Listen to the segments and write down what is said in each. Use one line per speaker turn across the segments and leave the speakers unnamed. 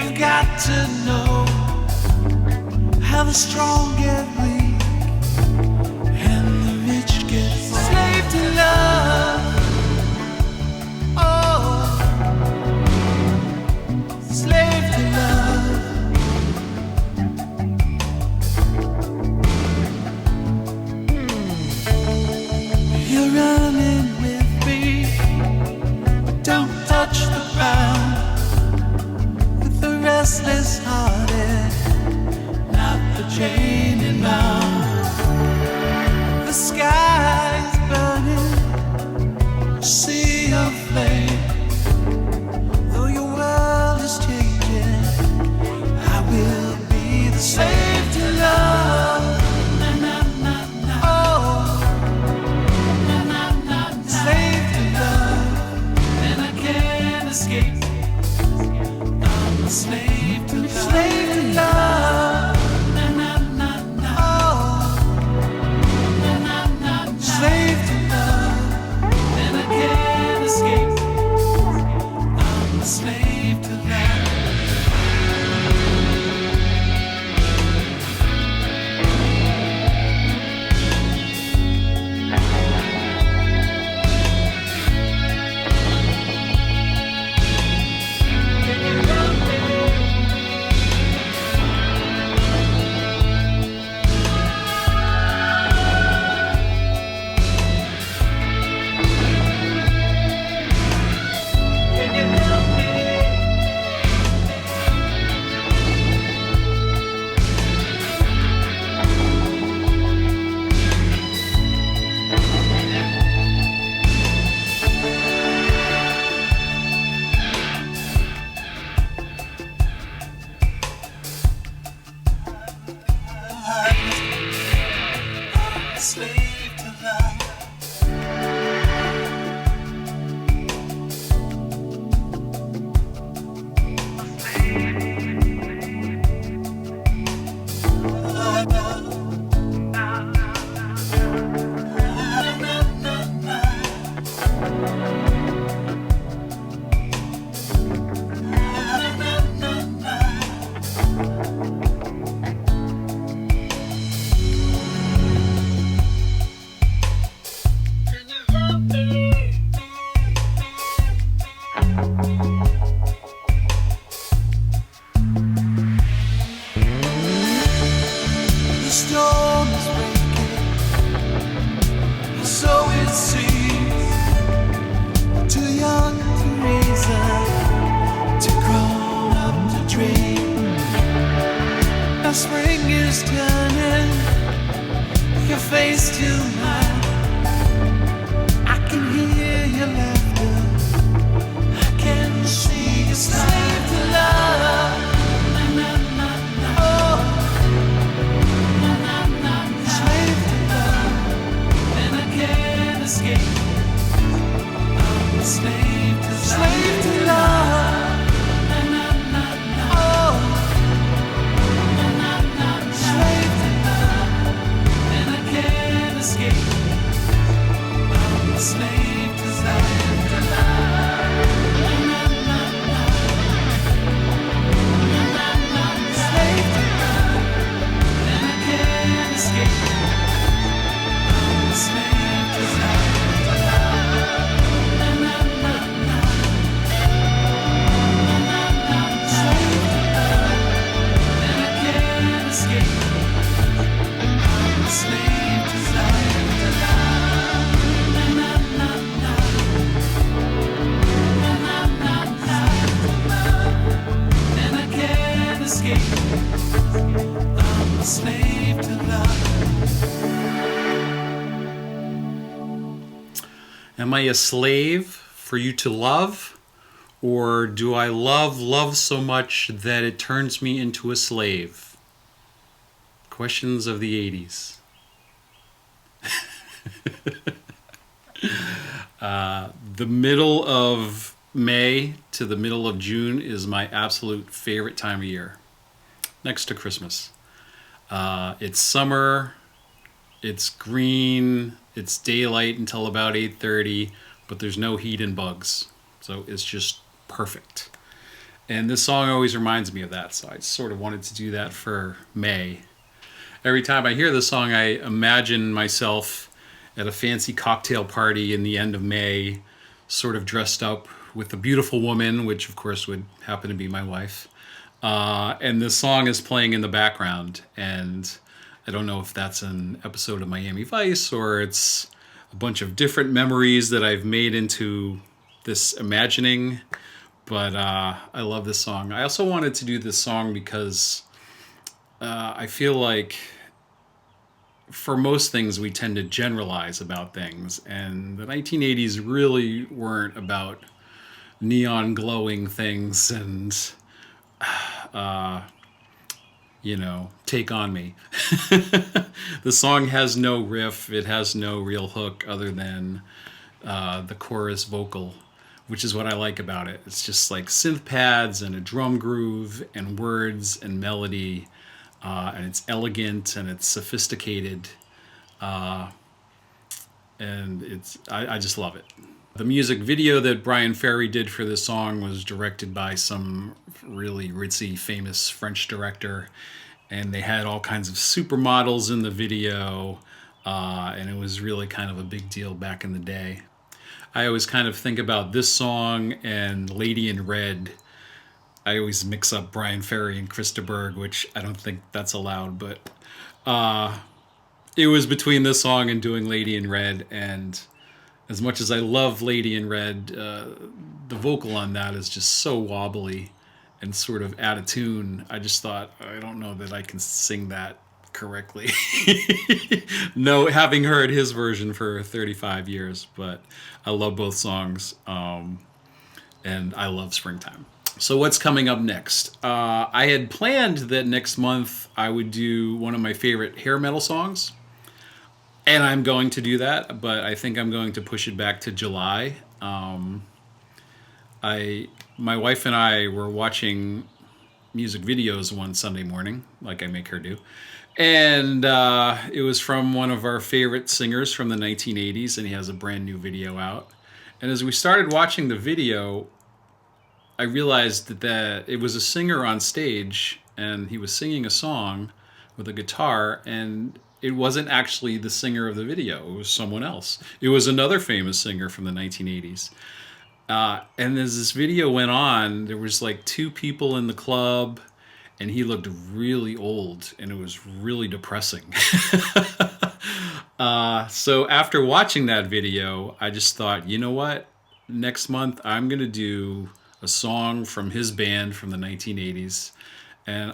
You've got to know how the strong get weak and the rich get poor. Slave to love. Oh, slave to love. You're running with me, but don't touch the ground. With the restless hearted, not the chained and bound. The sky's burning, a sea of flame. Though your world is changing, I will be the slave to love. Na, na, na, na. Oh, na, na, na, na. Slave to love, and I can't escape. I'm a slave to love. Slave to love. Na, na, na, na. Oh, na, na, na, na. Slave to love, and I can't escape. I'm a slave to love. Slave to love. The storm is breaking, so it seems. Too young to reason, too grown up to dream. Now spring is turning your face to mine. I can hear your laughter, I can see you slave to love. Na, na, na, na. Oh, slave to love, and I can't escape. I'm a slave to love. Slave to love. Na, na, na, na. Oh, na, na, na, na. Slave to love, and I can't escape. I'm a slave to love. Na, na, na, na. Na, na, na, na. Slave to love, and I can't escape. I'm a slave to love. Na, na, na, na. Na, na, na, na. Slave to love, and I can't escape. I'm a slave to love. Na, na, na, na. Na, na, na, na. And I can't escape. I'm a slave to love.
Am I a slave for you to love? Or do I love so much that it turns me into a slave? Questions of the 80s. The middle of May to the middle of June is my absolute favorite time of year, next to Christmas. It's summer, it's green, it's daylight until about 8:30, but there's no heat and bugs. So it's just perfect. And this song always reminds me of that, so I sort of wanted to do that for May. Every time I hear this song, I imagine myself at a fancy cocktail party in the end of May, sort of dressed up with a beautiful woman, which of course would happen to be my wife. And this song is playing in the background. And I don't know if that's an episode of Miami Vice or it's a bunch of different memories that I've made into this imagining. But I love this song. I also wanted to do this song because I feel like for most things we tend to generalize about things, and the 1980s really weren't about neon glowing things and Take On Me. The song has no riff, it has no real hook other than the chorus vocal, which is what I like about it. It's just like synth pads and a drum groove and words and melody. And it's elegant and it's sophisticated, and I just love it. The music video that Brian Ferry did for this song was directed by some really ritzy, famous French director, and they had all kinds of supermodels in the video, and it was really kind of a big deal back in the day. I always kind of think about this song and Lady in Red. I always mix up Brian Ferry and Krista Berg, which I don't think that's allowed, but it was between this song and doing Lady in Red, and as much as I love Lady in Red, the vocal on that is just so wobbly and sort of out of tune. I just thought, I don't know that I can sing that correctly. No, having heard his version for 35 years, but I love both songs, and I love Springtime. So what's coming up next? I had planned that next month I would do one of my favorite hair metal songs, and I'm going to do that, but I think I'm going to push it back to July. My wife and I were watching music videos one Sunday morning, like I make her do, and it was from one of our favorite singers from the 1980s, and he has a brand new video out. And as we started watching the video, I realized that it was a singer on stage, and he was singing a song with a guitar, and it wasn't actually the singer of the video. It was someone else. It was another famous singer from the 1980s. And as this video went on, there was like two people in the club, and he looked really old, and it was really depressing. So after watching that video, I just thought, you know what? Next month, I'm going to do a song from his band from the 1980s. And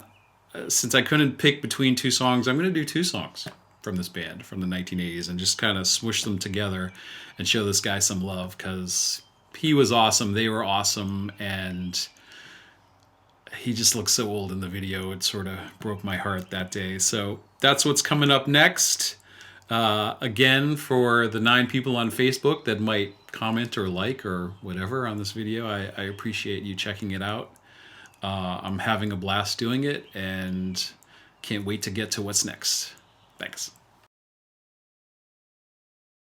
since I couldn't pick between two songs, I'm going to do two songs from this band from the 1980s and just kind of smush them together and show this guy some love, because he was awesome, they were awesome, and he just looked so old in the video. It sort of broke my heart that day. So that's what's coming up next. Again, for the 9 people on Facebook that might comment or like or whatever on this video, I appreciate you checking it out. I'm having a blast doing it and can't wait to get to what's next. Thanks.